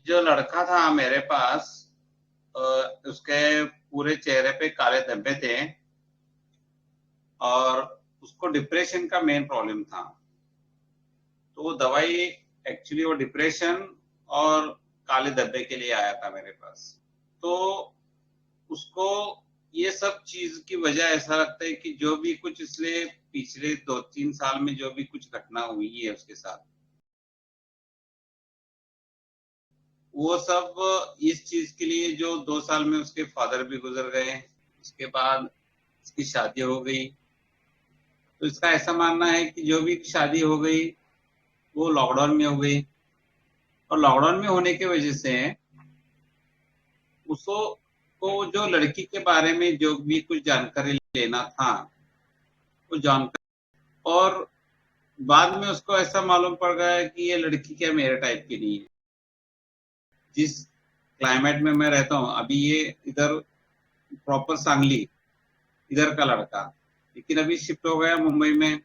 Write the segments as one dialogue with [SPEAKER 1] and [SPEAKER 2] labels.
[SPEAKER 1] जो लड़का था मेरे पास, उसके पूरे चेहरे पे काले धब्बे थे और उसको डिप्रेशन का मेन प्रॉब्लम था। तो वो दवाई एक्चुअली वो डिप्रेशन और काले धब्बे के लिए आया था मेरे पास। तो उसको ये सब चीज की वजह ऐसा लगता है कि जो भी कुछ इसलिए पिछले 2-3 साल में जो भी कुछ घटना हुई है उसके साथ, वो सब इस चीज के लिए, जो 2 साल में उसके फादर भी गुजर गए, उसके बाद उसकी शादी हो गई। तो इसका ऐसा मानना है कि जो भी शादी हो गई वो लॉकडाउन में हो गई, और लॉकडाउन में होने की वजह से उसको को जो लड़की के बारे में जो भी कुछ जानकारी लेना था वो जानकारी, और बाद में उसको ऐसा मालूम पड़ गया कि ये लड़की क्या मेरे टाइप की नहीं है। जिस क्लाइमेट में मैं रहता हूँ अभी, ये इधर प्रॉपर सांगली इधर का लड़का, लेकिन अभी शिफ्ट हो गया मुंबई में।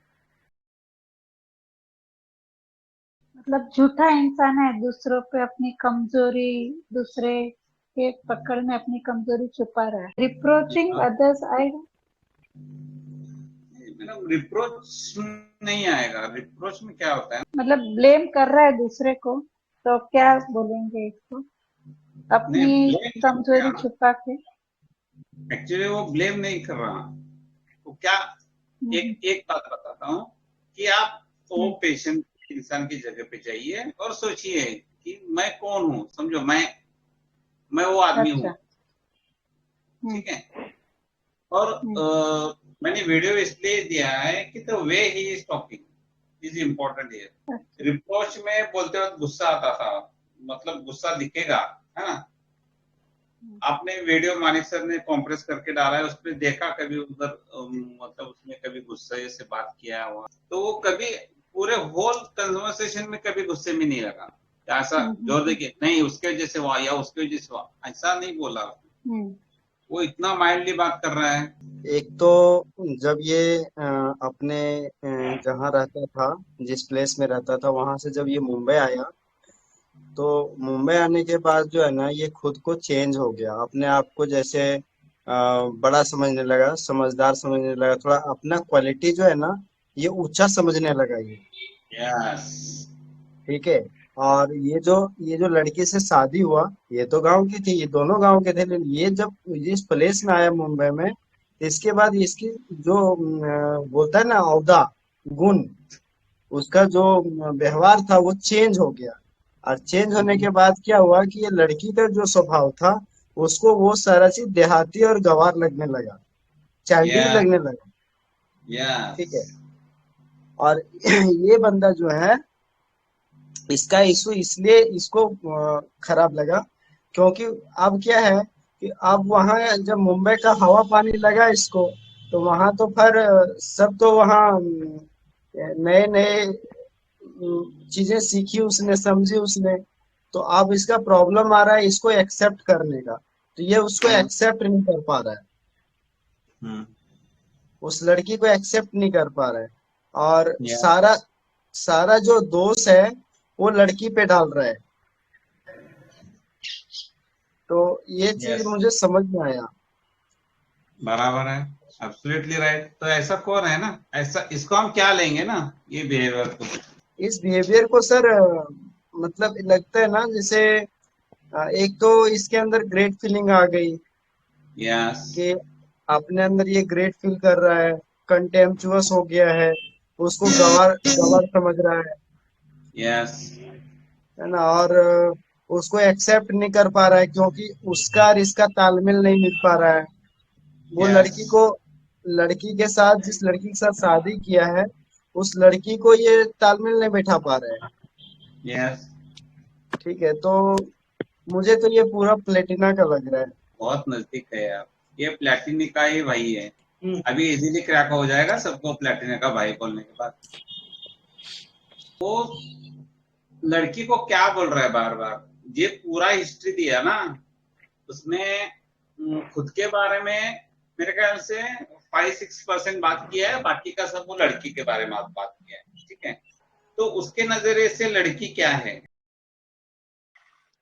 [SPEAKER 2] मतलब झूठा इंसान है, दूसरों पे अपनी कमजोरी, दूसरे के पकड़ में अपनी कमजोरी छुपा रहा है। रिप्रोचिंग अदर्स आएगा?
[SPEAKER 1] मैडम रिप्रोच नहीं आएगा। रिप्रोच में क्या होता है,
[SPEAKER 2] मतलब ब्लेम कर रहा है दूसरे को, तो क्या बोलेंगे इसको?
[SPEAKER 1] नहीं
[SPEAKER 2] अपनी
[SPEAKER 1] ब्लेम
[SPEAKER 2] कमजोरी
[SPEAKER 1] क्या,
[SPEAKER 2] छुपा के।
[SPEAKER 1] एक्चुअली वो ब्लेम नहीं कर रहा। वो क्या,
[SPEAKER 2] हम्म,
[SPEAKER 1] एक एक बात बताता हूँ कि आप वो
[SPEAKER 2] हम्म,
[SPEAKER 1] पेशेंट इंसान की जगह पे जाइए और सोचिए कि मैं कौन हूँ। समझो, मैं वो आदमी हूँ,
[SPEAKER 2] अच्छा। हम्म,
[SPEAKER 1] ठीक है। और
[SPEAKER 2] हम्म,
[SPEAKER 1] मैंने वीडियो इसलिए दिया है कि the way he is talking is important
[SPEAKER 2] अच्छा।
[SPEAKER 1] हियर। रिप्रोच में बोलते वक्त गुस्सा आता था, मतलब गुस्सा दिखेगा, है ना।
[SPEAKER 2] हम्म,
[SPEAKER 1] आपने वीडियो मानिक सर ने कॉम्प्रेस करके डाला है, उसमें देखा कभी उधर, मतलब उसमें कभी गुस्से से बात किया हुआ, तो वो कभी पूरे होल कन्वर्सेशन में कभी गुस्से में नहीं लगा। ऐसा
[SPEAKER 2] हम्म,
[SPEAKER 1] जोर देके नहीं उसके वजह से हुआ या उसके वजह से हुआ, ऐसा नहीं बोला।
[SPEAKER 2] हम्म,
[SPEAKER 1] वो इतना माइल्डली बात कर रहा है।
[SPEAKER 3] एक तो जब ये अपने जहाँ रहता था, जिस प्लेस में रहता था, वहां से जब ये मुंबई आया, तो मुंबई आने के बाद जो है ना, ये खुद को चेंज हो गया, अपने आप को जैसे बड़ा समझने लगा, समझदार समझने लगा, थोड़ा अपना क्वालिटी जो है ना, ये ऊंचा समझने लगा ये।
[SPEAKER 1] यस।
[SPEAKER 3] ठीक है। और ये जो लड़की से शादी हुआ, ये तो गांव की थी, ये दोनों गांव के थे, लेकिन ये जब इस प्लेस में आया मुंबई में, इसके बाद इसकी जो बोलता है ना औदा गुण, उसका जो व्यवहार था वो चेंज हो गया। और चेंज होने के बाद क्या हुआ कि ये लड़की का जो स्वभाव था, उसको वो सारा चीज देहाती और गंवार लगने लगा, चाइल्डिश
[SPEAKER 1] यस।
[SPEAKER 3] लगने लगा।
[SPEAKER 1] यस।
[SPEAKER 3] ठीक है। और ये बंदा जो है, इसका इशू इसलिए इसको खराब लगा, क्योंकि अब क्या है कि अब वहां जब मुंबई का हवा पानी लगा इसको, तो वहां तो फिर सब तो वहाँ नए नए चीजें सीखी उसने, समझी उसने। तो अब इसका प्रॉब्लम आ रहा है इसको एक्सेप्ट करने का, तो ये उसको एक्सेप्ट नहीं कर पा रहा है, उस लड़की को एक्सेप्ट नहीं कर पा रहा है। और
[SPEAKER 1] यस।
[SPEAKER 3] सारा सारा जो दोष है वो लड़की पे डाल रहा है। तो ये चीज
[SPEAKER 1] यस,
[SPEAKER 3] मुझे समझ में आया।
[SPEAKER 1] बराबर है। Absolutely right. तो ऐसा कौन है ना, ऐसा इसको हम क्या लेंगे ना, ये बिहेवियर को।
[SPEAKER 3] इस बिहेवियर को सर मतलब लगता है ना, जैसे एक तो इसके अंदर ग्रेट फीलिंग आ गई
[SPEAKER 1] यस।
[SPEAKER 3] कि अपने अंदर ये ग्रेट फील कर रहा है, कंटेम्पचुअस हो गया है, उसको गवार गवार समझ रहा
[SPEAKER 1] यस।
[SPEAKER 3] है ना। और उसको एक्सेप्ट नहीं कर पा रहा है, क्योंकि उसका और इसका तालमेल नहीं मिल पा रहा है। वो
[SPEAKER 1] यस।
[SPEAKER 3] लड़की के साथ, जिस लड़की के साथ शादी किया है, उस लड़की को ये तालमेल नहीं बैठा पा रहा है।
[SPEAKER 1] यस।
[SPEAKER 3] ठीक है। तो मुझे तो ये पूरा प्लेटिना का लग रहा है।
[SPEAKER 1] बहुत नजदीक है यार, ये प्लेटिनी का ही भाई है। अभी इजीली क्रैक हो जाएगा सबको प्लेटिना का भाई बोलने के बाद। वो लड़की को क्या बोल रहा है बार बार, ये पूरा हिस्ट्री दिया ना उसने, खुद के बारे में मेरे ख्याल से 5-6% बात किया है, बाकी का सब वो लड़की के बारे में बात किया है। ठीक है। तो उसके नजरिए से लड़की क्या है,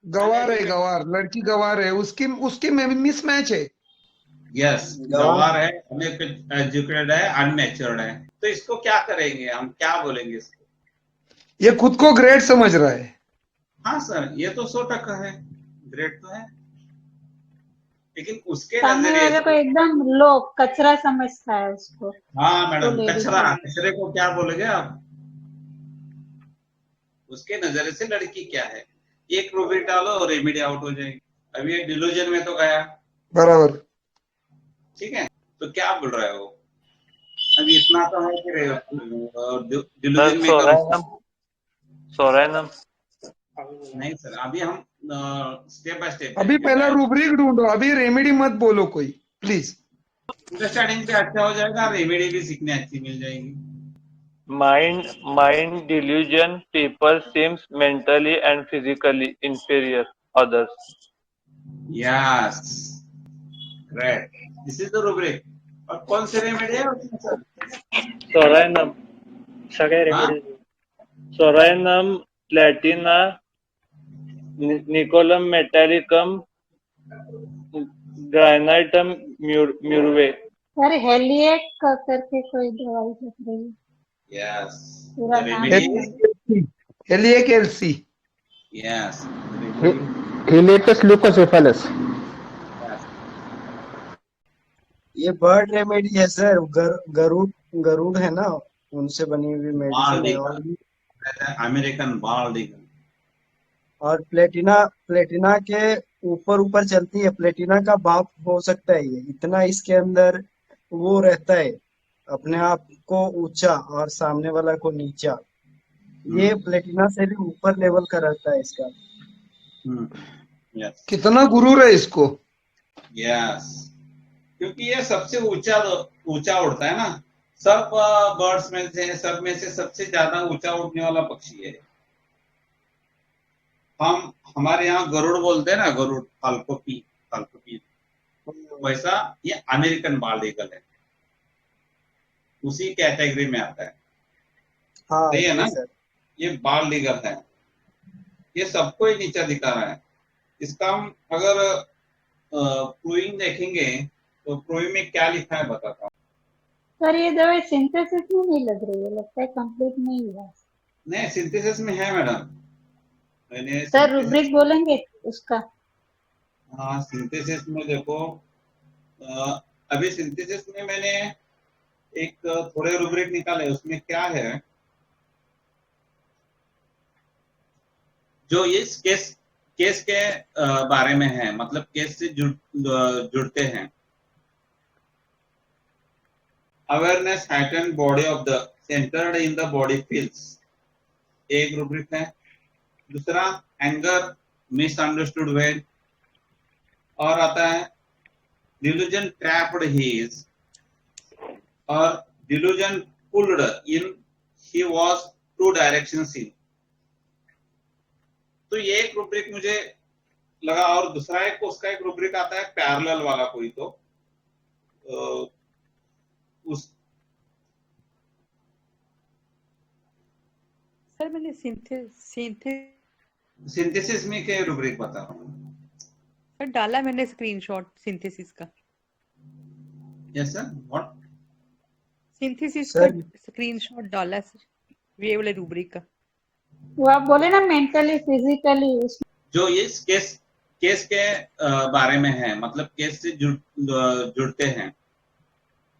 [SPEAKER 4] गवार है, गवार, लड़की गवार है, उसकी उसकी मिसमैच है।
[SPEAKER 1] यस, गवार है, एजुकेटेड है, अनमेच्योर्ड है, तो इसको क्या करेंगे हम, क्या बोलेंगे इसको?
[SPEAKER 4] ये खुद को ग्रेट समझ रहा है।
[SPEAKER 1] हाँ सर, ये तो 100% है, ग्रेट तो है, लेकिन उसके
[SPEAKER 2] सामने
[SPEAKER 1] नजरिए
[SPEAKER 2] वाले को
[SPEAKER 1] से।
[SPEAKER 2] एकदम लो कचरा समझता है उसको,
[SPEAKER 1] हाँ
[SPEAKER 2] वो
[SPEAKER 1] मैडम,
[SPEAKER 2] लेडीज
[SPEAKER 1] कचरा,
[SPEAKER 2] है।
[SPEAKER 1] कचरे को क्या बोलोगे आप? उसके नजरिए से लड़की क्या है, एक रूब्रिक डालो और रेमेडी आउट हो जाएगी। अब ये डिलूजन में तो गया,
[SPEAKER 4] बराबर।
[SPEAKER 1] ठीक है, तो क्या बोल रहा है वो? अभी इतना तो है कि
[SPEAKER 5] सर
[SPEAKER 1] डिलूजन में करो।
[SPEAKER 5] सोरायनम, सोरायनम।
[SPEAKER 1] नहीं सर, अभी हम स्टेप बाय स्टेप
[SPEAKER 4] अभी
[SPEAKER 1] जाएंगे।
[SPEAKER 4] पहला
[SPEAKER 1] मैं
[SPEAKER 4] रूब्रिक ढूंढो, अभी रेमेडी मत बोलो कोई, प्लीज।
[SPEAKER 1] अंडरस्टैंडिंग पे अच्छा हो जाएगा, रेमेडी भी सीखने अच्छी मिल जाएगी।
[SPEAKER 5] Mind delusion. People seems mentally and physically inferior others.
[SPEAKER 1] Yes, great, this is the rubric. और कौन सी रेमेडी है उसमें सर?
[SPEAKER 5] Soranum,
[SPEAKER 6] सगळ्या
[SPEAKER 1] हाँ,
[SPEAKER 6] remedies
[SPEAKER 5] Soranum platina, Nicolum metallicum, Granitum murve.
[SPEAKER 2] अरे हेलिएक करके कोई दवाई लग रही है,
[SPEAKER 1] यस,
[SPEAKER 2] पूरा
[SPEAKER 1] द
[SPEAKER 2] नाम
[SPEAKER 1] रेमेडी
[SPEAKER 2] नहीं
[SPEAKER 1] इज,
[SPEAKER 2] है।
[SPEAKER 4] हेलिएक एलसी।
[SPEAKER 1] Yes, the remedy,
[SPEAKER 6] haliaeetus leucocephalus.
[SPEAKER 1] Yes.
[SPEAKER 3] ये बर्ड रेमेडी है सर, गरुड़, गरुड़ है ना, उनसे बनी हुई मेडिसिन
[SPEAKER 1] बाल्ड
[SPEAKER 3] है।
[SPEAKER 1] Eagle, American bald eagle.
[SPEAKER 3] और प्लेटिना, प्लेटिना के ऊपर ऊपर चलती है, प्लेटिना का बाप हो सकता है ये, इतना इसके अंदर वो रहता है, अपने आप को ऊंचा और सामने वाला को नीचा। ये प्लेटिना से भी ऊपर लेवल का रहता है इसका।
[SPEAKER 1] यस,
[SPEAKER 4] कितना गुरूर है इसको।
[SPEAKER 1] यस, क्योंकि ये सबसे ऊंचा ऊंचा उड़ता है ना, सब बर्ड्स में से, सब में से सबसे ज्यादा ऊंचा उड़ने वाला पक्षी है। हम हमारे यहाँ गरुड़ बोलते हैं ना, गरुड़, फाल्कोपी, फाल्कोपी, वैसा ये अमेरिकन बाल्ड ईगल है, उसी कैटेगरी में आता है।
[SPEAKER 3] हाँ
[SPEAKER 1] सही है ना?
[SPEAKER 3] जी सर।
[SPEAKER 1] ये बाल्ड ईगल है, ये सबको ही नीचा दिखा रहा है। इसका हम अगर प्रूइंग देखेंगे तो प्रूइंग में क्या लिखा है बताता हूँ।
[SPEAKER 2] सर ये दवाई सिंथेसिस में नहीं लग रही है, लगता है कंप्लीट नहीं हुआ।
[SPEAKER 1] नहीं, सिंथेसिस में है मैडम, मैंने
[SPEAKER 2] सर रूब्रिक बोलेंगे उसका?
[SPEAKER 1] हाँ, सिंथेसिस में देखो, अभी सिंथेसिस में मैंने एक थोड़े रूब्रिक निकाले, उसमें क्या है, जो इस केस के बारे में है, मतलब केस से जुड़ते हैं। Awareness heighten body of the centred in the body feels, एक रूब्रिक है। दूसरा, एंगर मिसअंडरस्टूड वेन, और आता है डिल्यूजन ट्रैप्ड ही इज, और delusion pulled in he was two direction seen. तो ये एक रूब्रिक मुझे लगा, और दूसरा एक उसका एक रूब्रिक आता है पैरेलल वाला कोई, तो उस
[SPEAKER 7] सर मैंने
[SPEAKER 1] सिंथेसिस में के रूब्रिक बता रहा हूँ।
[SPEAKER 7] सर डाला मैंने स्क्रीनशॉट सिंथेसिस का।
[SPEAKER 1] Yes sir, what?
[SPEAKER 7] सिंथेसिस का स्क्रीनशॉट डाला सर, ये वाले रूब्रिक का।
[SPEAKER 2] वो आप बोले ना मेंटली फिजिकली,
[SPEAKER 1] जो इस केस के बारे में है, मतलब केस से जुड़ते हैं।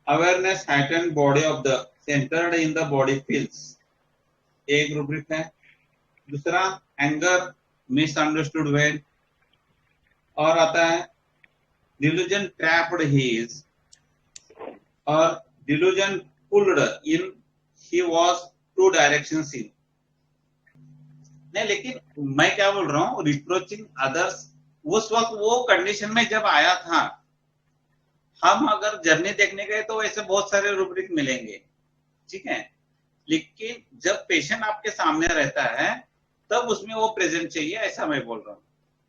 [SPEAKER 1] Awareness heighten body of the centred in the body feels, एक रूब्रिक है। दूसरा, एंगर मिसअंडरस्टूड वेन, और आता है डिल्यूजन ट्रैप्ड ही इज, और delusion pulled in he was two direction seen. नहीं, लेकिन मैं क्या बोल रहा हूँ, रिप्रोचिंग अदर्स उस वक्त वो कंडीशन में जब आया था, हम अगर जर्नी देखने गए तो ऐसे बहुत सारे रूब्रिक मिलेंगे, ठीक है, लेकिन जब पेशेंट आपके सामने रहता है तब उसमें वो प्रेजेंट चाहिए, ऐसा मैं बोल रहा हूँ।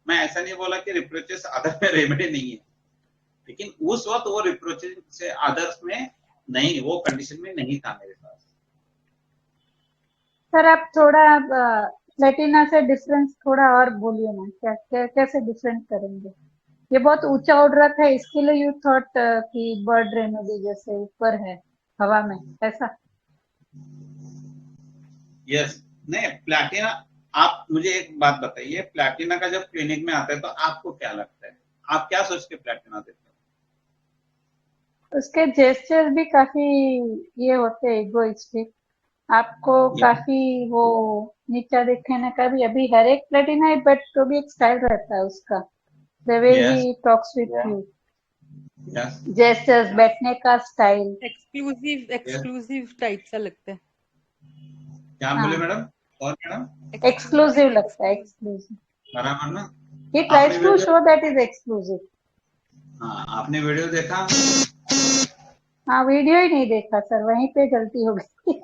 [SPEAKER 1] मैं ऐसा नहीं बोला कि रिप्रोचेस अदर में रेमेडी नहीं है, लेकिन उस वक्त वो रिप्रोचेस से अदर्स में नहीं, वो कंडीशन में नहीं था मेरे पास।
[SPEAKER 2] सर आप थोड़ा प्लेटिना से डिफरेंस थोड़ा और बोलिए ना, क्या कैसे डिफरेंट करेंगे? ये बहुत ऊंचा उड़ रहा था, इसके लिए यू थॉट कि बर्ड रेमेडी जैसे ऊपर है हवा में, ऐसा?
[SPEAKER 1] यस, नहीं प्लैटिना, आप मुझे एक बात बताइए, प्लैटिना का जब क्लिनिक में आता है तो आपको क्या लगता है, आप क्या सोच के प्लैटिना देते हो?
[SPEAKER 2] उसके जेस्चर भी काफी ये होते हैं, इगोइस्टिक। आपको
[SPEAKER 1] ये
[SPEAKER 2] काफी वो नीचा दिखाने का भी, अभी हर एक प्लेटिना है, बट तो भी एक स्टाइल रहता है उसका, the way
[SPEAKER 1] yes,
[SPEAKER 2] he talks with you,
[SPEAKER 1] yes,
[SPEAKER 2] gestures, बैठने का style.
[SPEAKER 7] Exclusive
[SPEAKER 1] yes,
[SPEAKER 7] exclusive type सा लगता है।
[SPEAKER 1] क्या बोले
[SPEAKER 2] हाँ,
[SPEAKER 1] मैडम? और मैडम
[SPEAKER 2] एक्सक्लूसिव
[SPEAKER 7] एक्सक्लूसिव
[SPEAKER 2] लगता है,
[SPEAKER 7] एक्सक्लूसिव।
[SPEAKER 2] एक्सक्लूसिव।
[SPEAKER 1] बराबर ना?
[SPEAKER 2] ही
[SPEAKER 1] आपने
[SPEAKER 2] tries to
[SPEAKER 1] video,
[SPEAKER 2] show that is exclusive.
[SPEAKER 1] हाँ आपने वीडियो देखा?
[SPEAKER 2] हाँ, वीडियो ही नहीं देखा सर, वहीं पे गलती हो गई।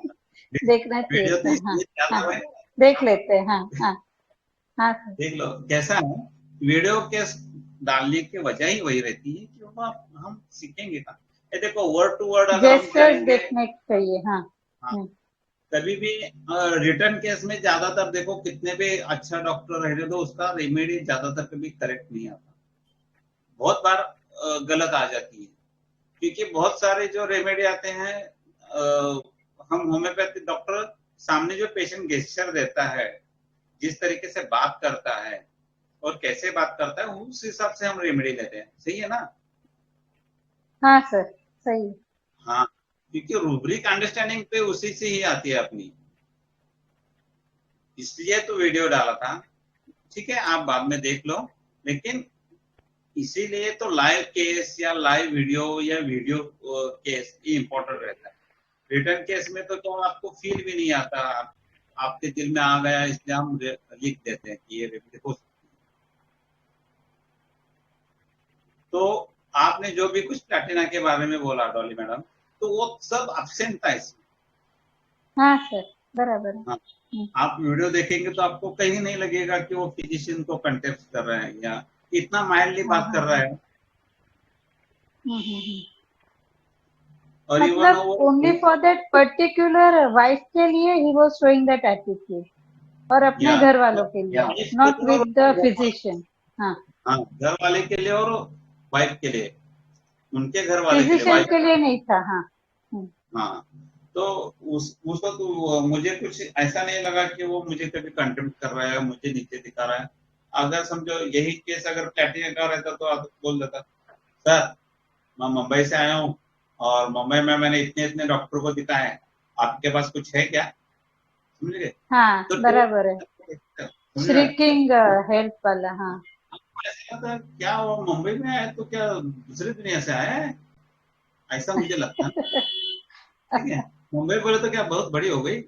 [SPEAKER 2] देखना चाहिए
[SPEAKER 1] वीडियो तो
[SPEAKER 2] था। हाँ,
[SPEAKER 1] इसलिए
[SPEAKER 2] हाँ,
[SPEAKER 1] ज्यादा है,
[SPEAKER 2] देख लेते हैं। हाँ, हाँ, हाँ सर।
[SPEAKER 1] देख लो कैसा है। वीडियो के डालने की वजह ही वही रहती है कि वो हम सीखेंगे ना। ये देखो वर्ड टू वर्ड अगर हम
[SPEAKER 2] जेस्चर्स
[SPEAKER 1] जाएंगे,
[SPEAKER 2] देखने चाहिए। हाँ।
[SPEAKER 1] हाँ, कभी भी रिटर्न केस में ज्यादातर देखो कितने भी अच्छा डॉक्टर रहे तो उसका रेमेडी ज्यादातर कभी करेक्ट नहीं आता, बहुत बार गलत आ जाती है, क्योंकि बहुत सारे जो रेमेडी आते हैं, हम होम्योपैथिक डॉक्टर सामने जो पेशेंट गेस्चर देता है, जिस तरीके से बात करता है और कैसे बात करता है, उस हिसाब से हम रेमेडी लेते हैं, सही है ना?
[SPEAKER 2] हाँ सर, सही।
[SPEAKER 1] हाँ, क्योंकि रूब्रिक अंडरस्टैंडिंग पे उसी से ही आती है अपनी, इसलिए तो वीडियो डाला था। ठीक है, आप बाद में देख लो, लेकिन इसीलिए तो लाइव केस या लाइव वीडियो या वीडियो केस ये इंपॉर्टेंट रहता है। रिटर्न केस में तो आपको फील भी नहीं आता, आपके दिल में आ गया इसलिए हम लिख देते हैं कि ये रेमेडी हो सकती है। तो आपने जो भी कुछ प्लैटिना के बारे में बोला डॉली मैडम, तो वो सब एब्सेंट था इसमें।
[SPEAKER 2] हाँ सर, बराबर है।
[SPEAKER 1] हाँ, आप वीडियो देखेंगे तो आपको कहीं नहीं लगेगा कि वो फिजिशियन को कंटेक्ट कर रहा है या इतना माइल्डली
[SPEAKER 2] हाँ,
[SPEAKER 1] बात
[SPEAKER 2] हाँ,
[SPEAKER 1] कर रहा
[SPEAKER 2] हाँ।
[SPEAKER 1] है।
[SPEAKER 2] हम्म।
[SPEAKER 1] और इवन
[SPEAKER 2] मतलब
[SPEAKER 1] वो
[SPEAKER 2] only for that particular wife के लिए he was showing that attitude, और अपने
[SPEAKER 1] या
[SPEAKER 2] घर वालों के लिए, नॉट विद द
[SPEAKER 1] और
[SPEAKER 2] फिजिशियन। हाँ,
[SPEAKER 1] हाँ, घर वाले के लिए और वाइफ के लिए, उनके घर वाले के लिए,
[SPEAKER 2] फिजिशियन
[SPEAKER 1] वाइफ।
[SPEAKER 2] के लिए नहीं था। हाँ।
[SPEAKER 1] हाँ, तो उस वक्त मुझे कुछ ऐसा नहीं लगा कि वो मुझे कभी कंटेम्प्ट कर रहा है, मुझे नीचे दिखा रहा है। अगर समझो यही केस अगर प्लैटिना का रहता तो आप बोल देता, सर मैं मुंबई से आया हूँ और मुंबई में मैंने इतने इतने डॉक्टर को दिखाया है, आपके पास कुछ है क्या? समझ गए?
[SPEAKER 2] हाँ,
[SPEAKER 1] तो
[SPEAKER 2] बराबर है।
[SPEAKER 1] समझ रहे हैं?
[SPEAKER 2] श्रीकिंग हेल्प वाला। हाँ।
[SPEAKER 1] आपको ऐसा लगता है क्या वो मुंबई में आया तो क्या दूसरी दुनिया से आया है, ऐसा मुझे लगता है। ठीक है, मुंबई बोले तो क्या बहुत बड़ी हो गई,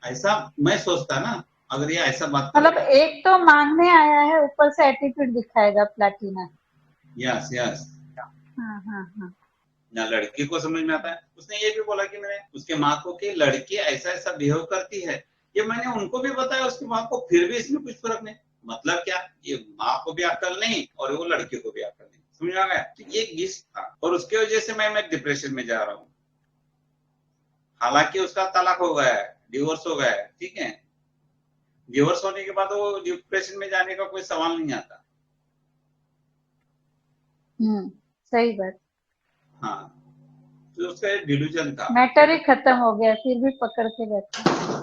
[SPEAKER 1] ऐसा मैं सोचता ना, अगर ये ऐसा बात
[SPEAKER 2] मतलब
[SPEAKER 1] करता।
[SPEAKER 2] एक तो मांगने आया है, ऊपर से एटीट्यूड दिखाएगा प्लैटिना।
[SPEAKER 1] Yes, yes.
[SPEAKER 2] हाँ, हाँ, हाँ।
[SPEAKER 1] ना लड़की को समझ में आता है, उसने ये भी बोला कि मैंने उसके माँ को कि लड़की ऐसा ऐसा बिहेव करती है, ये मैंने उनको भी बताया उसकी माँ को, फिर भी इसमें कुछ फर्क नहीं। मतलब क्या, ये माँ को भी अक्ल नहीं और वो लड़की को भी अक्ल नहीं, समझ आ गया? तो ये गिस्ट था और उसकी वजह से मैं डिप्रेशन में जा रहा हूँ। हालांकि उसका तलाक हो गया है, डिवोर्स हो गया है, ठीक है, डिवोर्स होने के बाद वो डिप्रेशन में जाने का कोई सवाल नहीं आता।
[SPEAKER 2] सही बात।
[SPEAKER 1] हाँ, तो उसका एक डिल्यूजन था,
[SPEAKER 2] मैटर ही खत्म हो गया, फिर भी पकड़ के बैठा।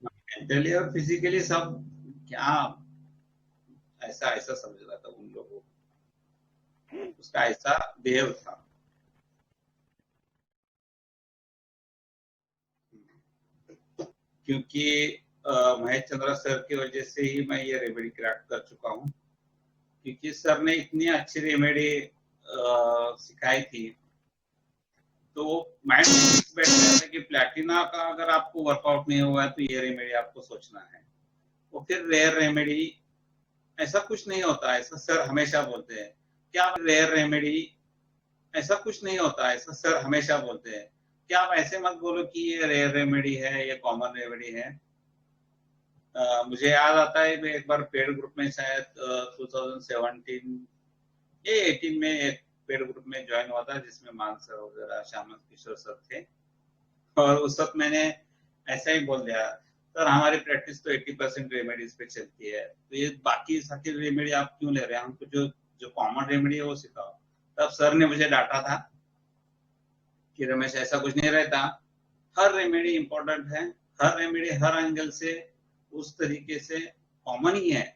[SPEAKER 1] मेंटली और फिजिकली सब, क्या ऐसा ऐसा समझ रहा था उन लोगों को, उसका ऐसा बिहेव था। क्योंकि महेश चंद्रा सर की वजह से ही मैं ये रेमेडी क्रैक कर चुका हूँ, क्योंकि सर ने इतनी अच्छी रेमेडी सिखाई थी, तो वो माइंड में बैठ गया था कि प्लैटिना का अगर आपको वर्कआउट नहीं हुआ है तो ये रेमेडी आपको सोचना है। वो फिर रेयर रेमेडी, ऐसा कुछ नहीं होता, ऐसा सर हमेशा बोलते हैं, क्या रेयर रेमेडी, ऐसा कुछ नहीं होता, ऐसा सर हमेशा बोलते हैं कि आप ऐसे मत बोलो कि ये रेयर रेमेडी है, ये कॉमन रेमेडी है। मुझे याद आता है मैं एक बार पेड ग्रुप में शायद 2017 ये 18 में एक पेड ग्रुप में ज्वाइन हुआ था, जिसमें मान सर वगैरह, श्यामल किशोर सर थे, और उस वक्त मैंने ऐसा ही बोल दिया, सर हमारी प्रैक्टिस तो 80% रेमेडीज पे चलती है, तो ये बाकी सारी रेमेडी आप क्यों ले रहे हैं? हमको जो जो कॉमन रेमेडी है वो सिखाओ। तब सर ने मुझे डांटा था कि रमेश ऐसा कुछ नहीं रहता, हर रेमेडी इंपॉर्टेंट है, हर रेमेडी हर एंगल से उस तरीके से कॉमन ही है,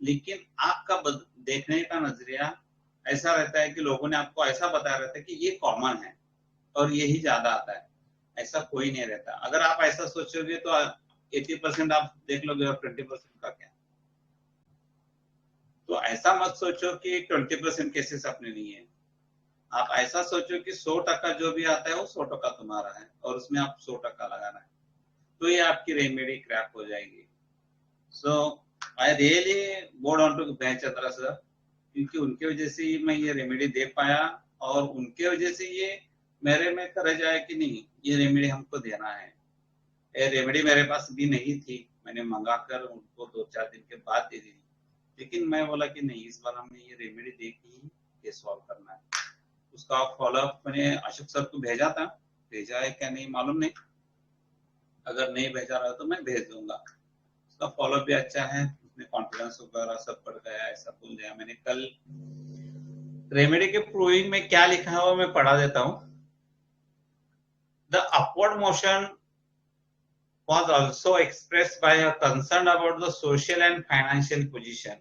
[SPEAKER 1] लेकिन आपका देखने का नजरिया ऐसा रहता है कि लोगों ने आपको ऐसा बताया रहता है कि ये कॉमन है और यही ज्यादा आता है। ऐसा कोई नहीं रहता। अगर आप ऐसा सोचोगे तो 80% आप देख लोगे और 20% का क्या। तो ऐसा मत सोचो कि 20% केसेस अपने नहीं है। आप ऐसा सोचो कि 100% जो भी आता है वो 100% तुम्हारा है और उसमें आप 100% लगाना है, तो ये आपकी रेमेडी क्रैक हो जाएगी। So I really board on to Bhaichandra sir, क्योंकि उनके वजह से ही मैं ये रेमेडी दे पाया और उनके वजह से ये मेरे में करेज आया कि नहीं ये रेमेडी हमको देना है। ये रेमेडी मेरे पास भी नहीं थी, मैंने मंगा कर उनको 2-4 दिन के बाद दे दी, लेकिन मैं बोला कि नहीं इस बार हमने ये रेमेडी दे के ही ये सॉल्व करना है। उसका फॉलोअप मैंने अशोक सर को भेजा था, भेजा है क्या नहीं मालूम नहीं, अगर नहीं भेजा रहा तो मैं भेज दूंगा। उसका फॉलोअप भी अच्छा है, उसमें कॉन्फिडेंस वगैरह सब बढ़ गया, ऐसा बोल दिया। मैंने कल रेमेडी के प्रूविंग में क्या लिखा हुआ मैं पढ़ा देता हूँ। The upward motion was also expressed by a concern about the social and financial position,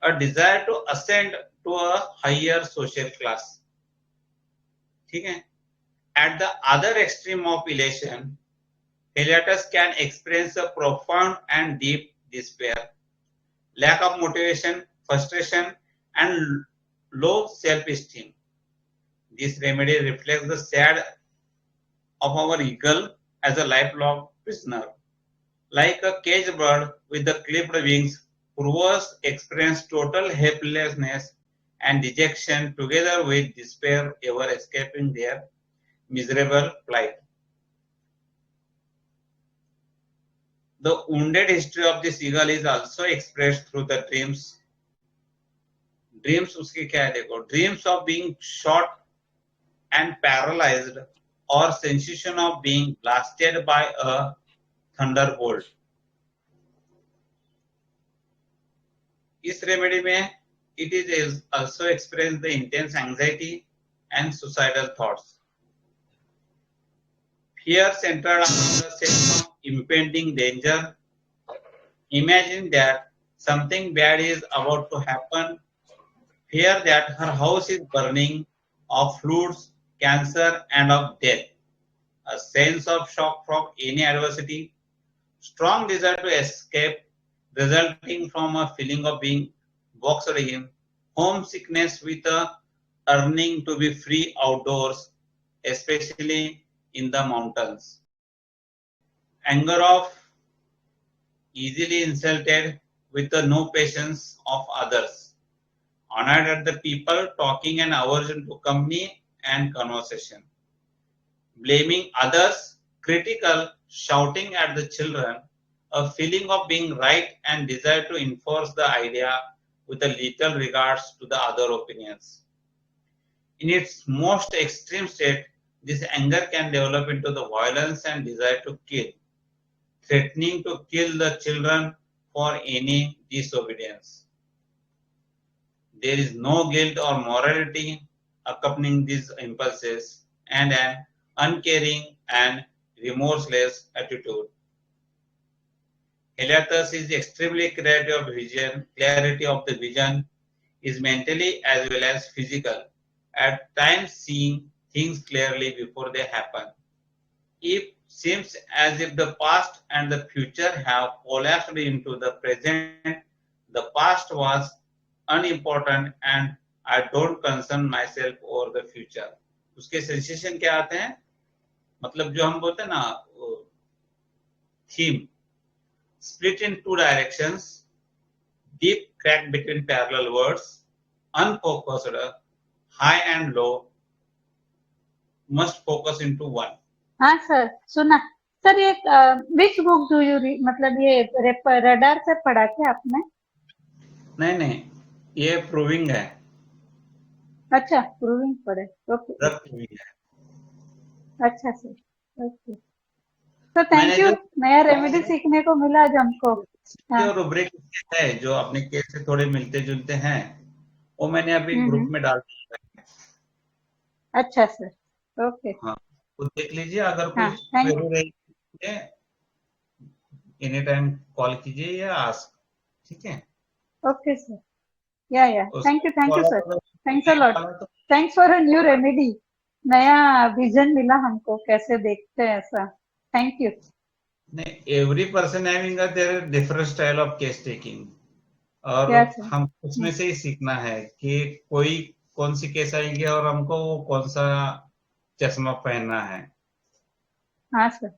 [SPEAKER 1] a desire to ascend to a higher social class. ठीक है? At the other extreme of elation, Heliatus can experience a profound and deep despair, lack of motivation, frustration, and low self-esteem. This remedy reflects the sad of our eagle as a lifelong prisoner. Like a caged bird with the clipped wings, Purvas experienced total helplessness and dejection together with despair ever escaping their miserable plight. The wounded history of this eagle is also expressed through the dreams. Dreams उसके क्या है देखो, dreams of being shot and paralyzed or sensation of being blasted by a thunderbolt. इस remedy में it is also experienced the intense anxiety and suicidal thoughts. Fear centered on the sense of impending danger. Imagine that something bad is about to happen. Fear that her house is burning, of floods, cancer, and of death. A sense of shock from any adversity. Strong desire to escape, resulting from a feeling of being boxed in. Homesickness with a yearning to be free outdoors, especially in the mountains. Anger of easily insulted with the no patience of others. Honored at the people talking and aversion to company and conversation. Blaming others, critical, shouting at the children, a feeling of being right and desire to enforce the idea with a little regards to the other opinions. In its most extreme state, this anger can develop into the violence and desire to kill, threatening to kill the children for any disobedience. There is no guilt or morality accompanying these impulses and an uncaring and remorseless attitude. Heliatus is extremely clarity of the vision is mentally as well as physical, at times seeing things clearly before they happen. It seems as if the past and the future have collapsed into the present. The past was unimportant and I don't concern myself over the future. उसके sensation क्या आते हैं, मतलब जो हम बोलते हैं ना theme, split in two directions, deep crack between parallel words, unfocused, high and low, must focus into one.
[SPEAKER 2] हाँ सर सुना सर। ये which book do you read, मतलब ये रडार से पढ़ा क्या आपने?
[SPEAKER 1] नहीं ये प्रूविंग है।
[SPEAKER 2] अच्छा प्रूविंग पढ़े, ओके
[SPEAKER 1] प्रूविंग है।
[SPEAKER 2] अच्छा सर, ओके। तो थैंक
[SPEAKER 1] मैंने
[SPEAKER 2] यू,
[SPEAKER 1] जो
[SPEAKER 2] नया रेमेडी सीखने को मिला आज हमको। हाँ।
[SPEAKER 1] जो रुब्रिक है जो अपने केस से थोड़े मिलते जुलते हैं वो मैंने अभी ग्रुप में डाल दिया है।
[SPEAKER 2] अच्छा सर, ओके।
[SPEAKER 1] हाँ, तो देख लीजिए, अगर
[SPEAKER 2] हाँ,
[SPEAKER 1] कुछ
[SPEAKER 2] थैंक
[SPEAKER 1] क्वेरी रही एनी टाइम कॉल कीजिए या आस्क, ठीक है।
[SPEAKER 2] ओके सर, या thank you sir, thanks a lot,
[SPEAKER 1] तो
[SPEAKER 2] thanks for a new remedy, नया विजन मिला हमको कैसे देखते हैं ऐसा, thank you.
[SPEAKER 1] Every person having their different style of case taking, और
[SPEAKER 2] क्या सर?
[SPEAKER 1] हम उसमें से ही सीखना है कि कोई कौन सी केस आएंगे और हमको वो कौन सा चश्मा पहनना है।
[SPEAKER 2] हाँ सर।